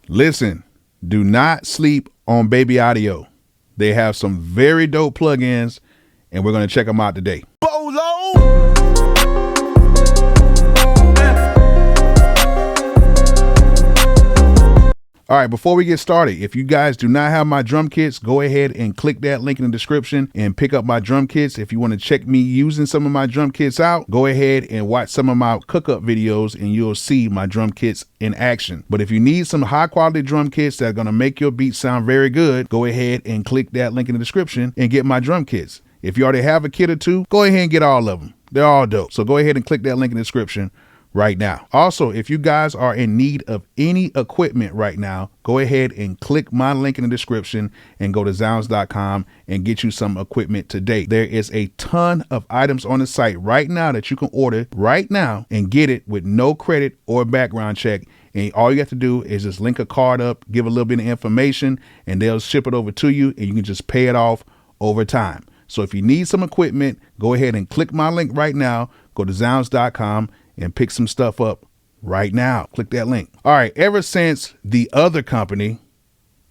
Listen, do not sleep on Baby Audio. They have some very dope plugins, and we're going to check them out today. Bolo! All right, before we get started, if you guys do not have my drum kits, go ahead and click that link in the description and pick up my drum kits. If you want to check me using some of my drum kits out, go ahead and watch some of my cook-up videos and you'll see my drum kits in action. But if you need some high quality drum kits that are going to make your beat sound very good, go ahead and click that link in the description and get my drum kits. If you already have a kit or two, go ahead and get all of them. They're all dope. So go ahead and click that link in the description right now. Also, if you guys are in need of any equipment right now, go ahead and click my link in the description and go to zounds.com and get you some equipment today. There is a ton of items on the site right now that you can order right now and get it with no credit or background check. And all you have to do is just link a card up, give a little bit of information, and they'll ship it over to you and you can just pay it off over time. So if you need some equipment, go ahead and click my link right now, go to zounds.com and pick some stuff up right now. Click that link. All right. Ever since the other company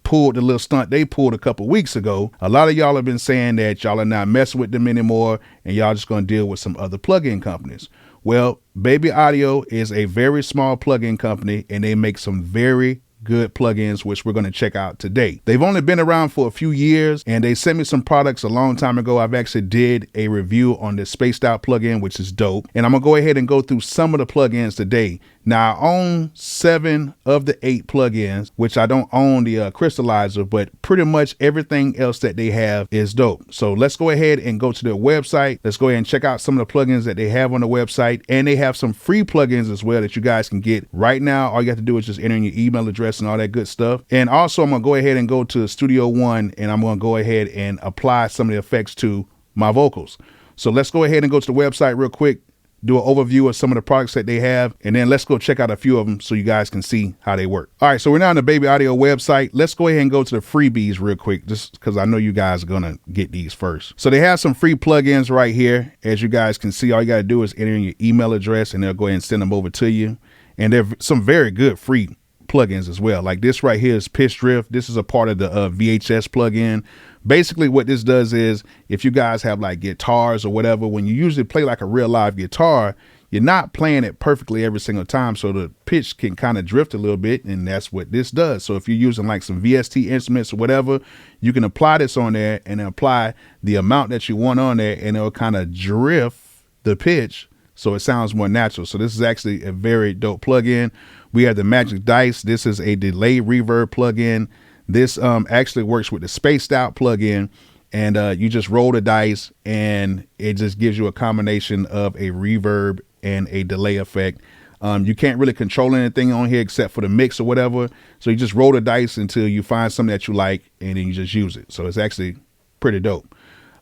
pulled the little stunt they pulled a couple weeks ago, a lot of y'all have been saying that y'all are not messing with them anymore and y'all just going to deal with some other plugin companies. Well, Baby Audio is a very small plugin company and they make some very good plugins, which we're going to check out today. They've only been around for a few years and they sent me some products a long time ago. I've actually did a review on the Spaced Out plugin, which is dope. And I'm gonna go ahead and go through some of the plugins today. Now I own 7 of the 8 plugins, which I don't own the crystallizer, but pretty much everything else that they have is dope. So let's go ahead and go to their website. Let's go ahead and check out some of the plugins that they have on the website. And they have some free plugins as well that you guys can get right now. All you have to do is just enter in your email address and all that good stuff. And also I'm gonna go ahead and go to Studio One and I'm gonna go ahead and apply some of the effects to my vocals. So let's go ahead and go to the website real quick, do an overview of some of the products that they have, and then let's go check out a few of them so you guys can see how they work. All right, so we're now on the Baby Audio website. Let's go ahead and go to the freebies real quick, just because I know you guys are gonna get these first. So they have some free plugins right here. As you guys can see, all you gotta do is enter in your email address and they'll go ahead and send them over to you. And they're some very good free plugins as well. Like this right here is Pitch Drift. This is a part of the VHS plugin. Basically what this does is if you guys have like guitars or whatever, when you usually play like a real live guitar, you're not playing it perfectly every single time. So the pitch can kind of drift a little bit, and that's what this does. So if you're using like some VST instruments or whatever, you can apply this on there and then apply the amount that you want on there and it'll kind of drift the pitch so it sounds more natural. So this is actually a very dope plugin. We have the Magic Dice. This is a delay reverb plugin. This actually works with the Spaced Out plugin, and you just roll the dice and it just gives you a combination of a reverb and a delay effect. You can't really control anything on here except for the mix or whatever. So you just roll the dice until you find something that you like and then you just use it. So it's actually pretty dope.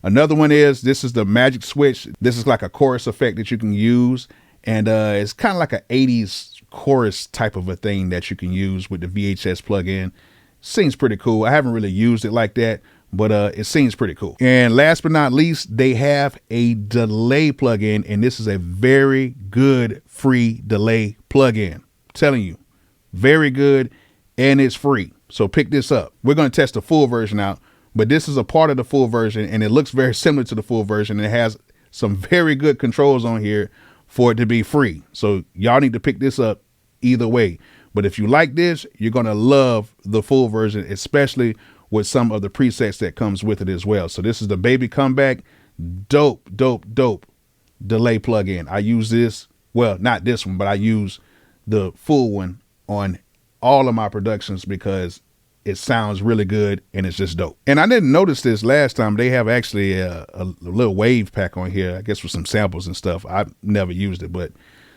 Another one is, this is the Magic Switch. This is like a chorus effect that you can use. And it's kind of like an 80s chorus type of a thing that you can use with the VHS plugin. Seems pretty cool. I haven't really used it like that, but it seems pretty cool. And last but not least, they have a delay plugin, and this is a very good free delay plugin. I'm telling you, very good, and it's free. So pick this up. We're going to test the full version out, but this is a part of the full version, and it looks very similar to the full version. And it has some very good controls on here for it to be free. So y'all need to pick this up either way. But if you like this, you're going to love the full version, especially with some of the presets that comes with it as well. So this is the Baby Comeback. Dope, dope, dope delay plugin. I use this, well, not this one, but I use the full one on all of my productions because it sounds really good and it's just dope. And I didn't notice this last time. They have actually a little wave pack on here, I guess with some samples and stuff. I've never used it, but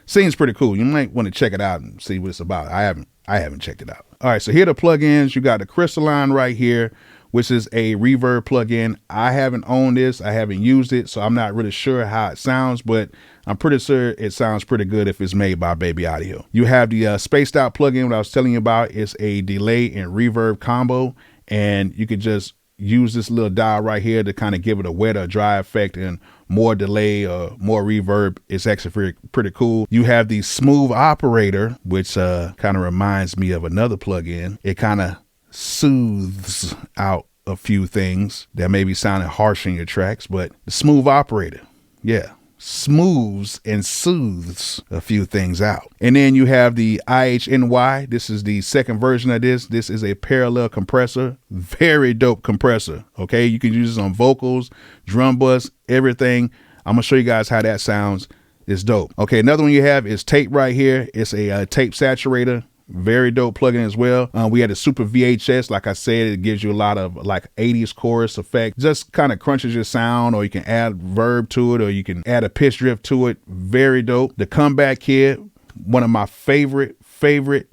seems pretty cool. You might want to check it out and see what it's about. I haven't checked it out. All right, so here are the plugins. You got the Crystalline right here, which is a reverb plugin. I haven't owned this. I haven't used it, so I'm not really sure how it sounds, but I'm pretty sure it sounds pretty good if it's made by Baby Audio. You have the Spaced Out plugin, what I was telling you about. It's a delay and reverb combo, and you could just use this little dial right here to kind of give it a wet or dry effect. And more delay or more reverb. It's actually pretty cool. You have the smooth operator, which kind of reminds me of another plugin. It kind of soothes out a few things that may be sounding harsh in your tracks, but the smooth operator, yeah, smooths and soothes a few things out. And then you have the IHNY. This is the second version of this. This is a parallel compressor, very dope compressor. Okay, you can use this on vocals, drum bus, everything. I'm gonna show you guys how that sounds. It's dope. Okay, another one you have is tape right here. It's a tape saturator. Very dope plugin as well. We had a super VHS. Like I said, it gives you a lot of like 80s chorus effect. Just kind of crunches your sound, or you can add verb to it, or you can add a pitch drift to it. Very dope. The comeback kit, one of my favorite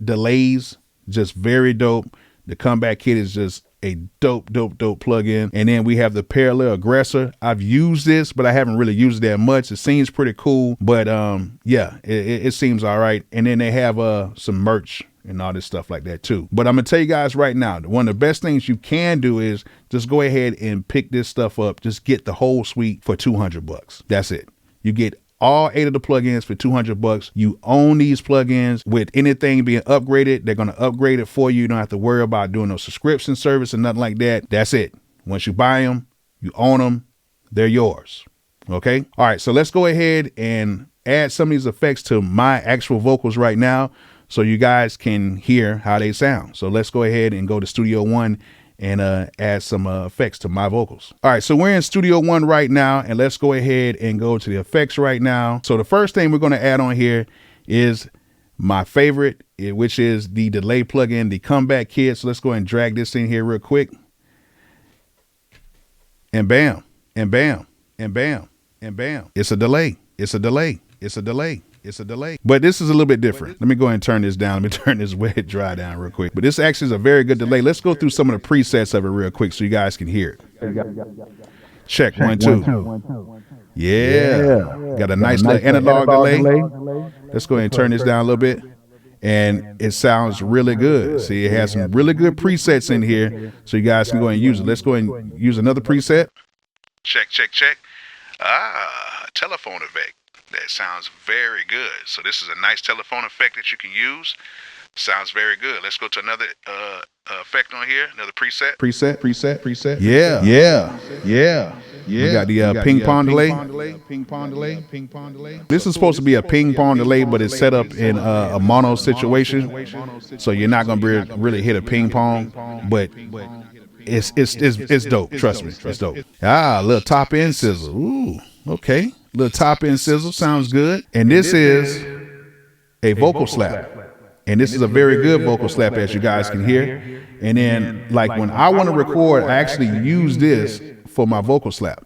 delays. Just very dope. The comeback kit is just a dope plugin. And then we have the parallel aggressor. I've used this, but I haven't really used it that much. It seems pretty cool, but yeah, it seems all right. And then they have some merch and all this stuff like that too. But I'm gonna tell you guys right now, one of the best things you can do is just go ahead and pick this stuff up. Just get the whole suite for $200. That's it. You get all 8 of the plugins for $200. You own these plugins. With anything being upgraded, they're going to upgrade it for you. You don't have to worry about doing no subscription service and nothing like that. That's it. Once you buy them, you own them, they're yours. Okay. All right. So let's go ahead and add some of these effects to my actual vocals right now, so you guys can hear how they sound. So let's go ahead and go to Studio One and add some effects to my vocals. All right, so we're in Studio One right now, and let's go ahead and go to the effects right now. So the first thing we're gonna add on here is my favorite, which is the delay plugin, the comeback kit. So let's go ahead and drag this in here real quick. And bam, and bam, and bam, and bam. It's a delay, it's a delay, it's a delay. It's a delay, but this is a little bit different. Let me go ahead and turn this down. Let me turn this wet dry down real quick. But this actually is a very good delay. Let's go through some of the presets of it real quick so you guys can hear it. Check 1, 2. Yeah. Got a nice little analog delay. Let's go ahead and turn this down a little bit. And it sounds really good. See, it has some really good presets in here, so you guys can go ahead and use it. Let's go ahead and use another preset. Check. Telephone effect. That sounds very good. So this is a nice telephone effect that you can use. Sounds very good. Let's go to another effect on here. Another preset. Preset. Yeah. We got the ping pong delay. This is supposed to be a ping pong delay, but it's set up in a mono situation, so you're not gonna really hit a ping pong, but it's dope. Trust me, it's dope. A little top end sizzle. Ooh, okay. Little top end sizzle sounds good. And this is a vocal slap. And this is a very good vocal slap, as you guys can hear. And then, like, when I want to record, I actually use this for my vocal slap.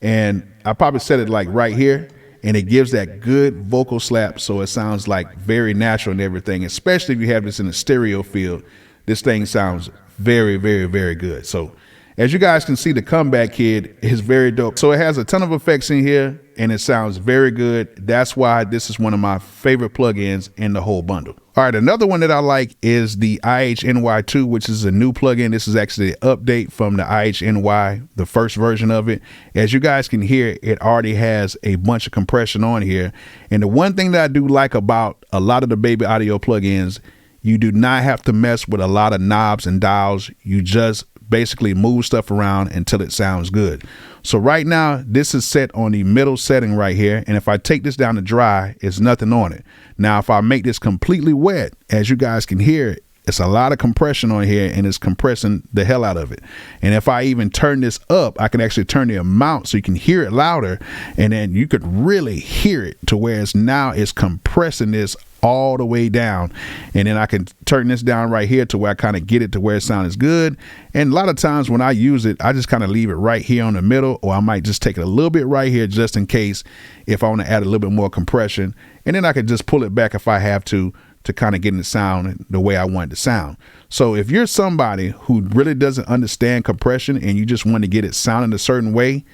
And I probably set it like right here, and it gives that good vocal slap, so it sounds like very natural and everything. Especially if you have this in a stereo field, this thing sounds very good. So as you guys can see, the comeback kit is very dope. So it has a ton of effects in here, and it sounds very good. That's why this is one of my favorite plugins in the whole bundle. All right, another one that I like is the IHNY2, which is a new plugin. This is actually an update from the IHNY, the first version of it. As you guys can hear, it already has a bunch of compression on here. And the one thing that I do like about a lot of the Baby Audio plugins, you do not have to mess with a lot of knobs and dials. You just basically move stuff around until it sounds good. So right now, this is set on the middle setting right here. And if I take this down to dry, it's nothing on it. Now, if I make this completely wet, as you guys can hear, it's a lot of compression on here, and it's compressing the hell out of it. And if I even turn this up, I can actually turn the amount so you can hear it louder, and then you could really hear it to where it's compressing this all the way down. And then I can turn this down right here to where I kind of get it to where it sounds good. And a lot of times when I use it, I just kind of leave it right here on the middle, or I might just take it a little bit right here just in case if I want to add a little bit more compression. And then I can just pull it back if I have to kind of get the sound the way I want it to sound. So if you're somebody who really doesn't understand compression and you just want to get it sounding a certain way,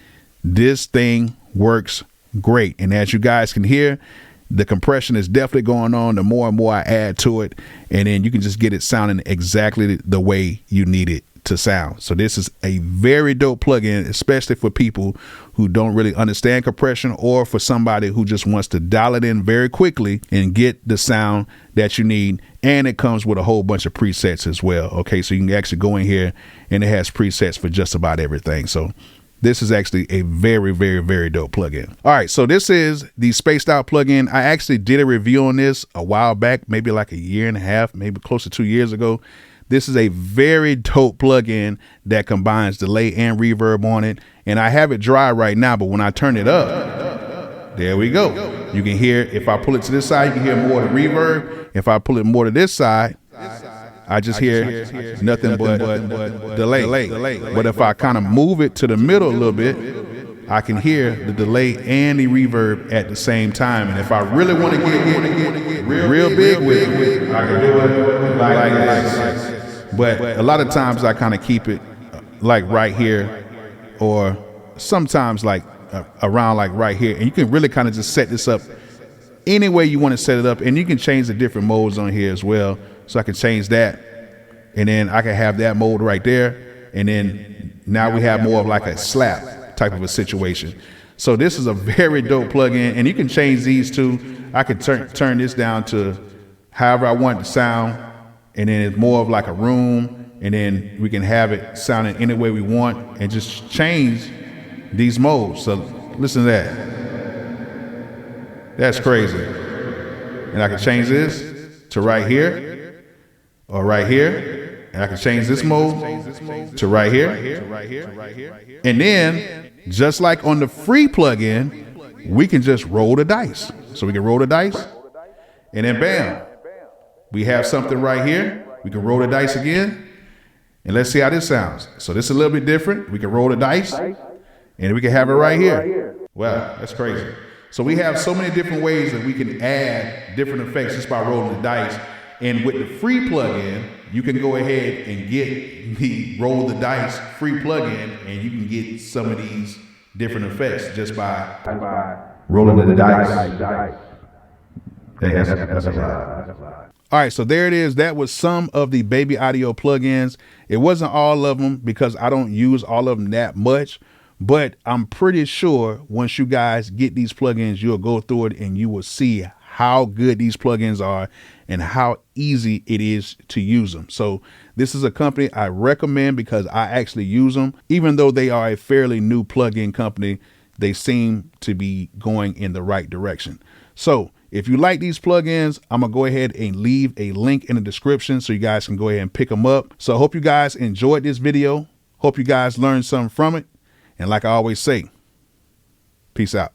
this thing works great. And as you guys can hear, the compression is definitely going on the more and more I add to it, and then you can just get it sounding exactly the way you need it to sound. So this is a very dope plugin, especially for people who don't really understand compression, or for somebody who just wants to dial it in very quickly and get the sound that you need. And it comes with a whole bunch of presets as well. Okay, so you can actually go in here and it has presets for just about everything. So this is actually a very, very, very dope plugin. All right, so this is the Spaced Out plugin. I actually did a review on this a while back, maybe like a year and a half, maybe close to 2 years ago. This is a very dope plugin that combines delay and reverb on it. And I have it dry right now, but when I turn it up, there we go. You can hear, if I pull it to this side, you can hear more of the reverb. If I pull it more to this side, I just hear nothing but delay. But if I kind of move it to the middle a little bit, I can hear the delay and the reverb at the same time. And if I really want to get real big with it, I can do it like this. But a lot of times I kind of keep it like right here, or sometimes like around like right here. And you can really kind of just set this up any way you want to set it up. And you can change the different modes on here as well. So I can change that, and then I can have that mode right there. And then now we have more of like a slap type of a situation. So this is a very dope plugin, and you can change these too. I can turn this down to however I want it to sound, and then it's more of like a room, and then we can have it sounding any way we want and just change these modes. So listen to that. That's crazy. And I can change this to right here or right here, and I can change this mode to right here. And then, just like on the free plugin, we can just roll the dice. So we can roll the dice, and then bam, we have something right here. We can roll the dice again, and let's see how this sounds. So this is a little bit different. We can roll the dice, and we can have it right here. Wow, that's crazy. So we have so many different ways that we can add different effects just by rolling the dice. And with the free plugin, you can go ahead and get the roll the dice free plugin, and you can get some of these different effects just by rolling the dice. That's a lot. All right, so there it is. That was some of the Baby Audio plugins. It wasn't all of them because I don't use all of them that much, but I'm pretty sure once you guys get these plugins, you'll go through it and you will see how good these plugins are and how easy it is to use them. So this is a company I recommend because I actually use them. Even though they are a fairly new plugin company, they seem to be going in the right direction. So if you like these plugins, I'm gonna go ahead and leave a link in the description so you guys can go ahead and pick them up. So I hope you guys enjoyed this video. Hope you guys learned something from it. And like I always say, peace out.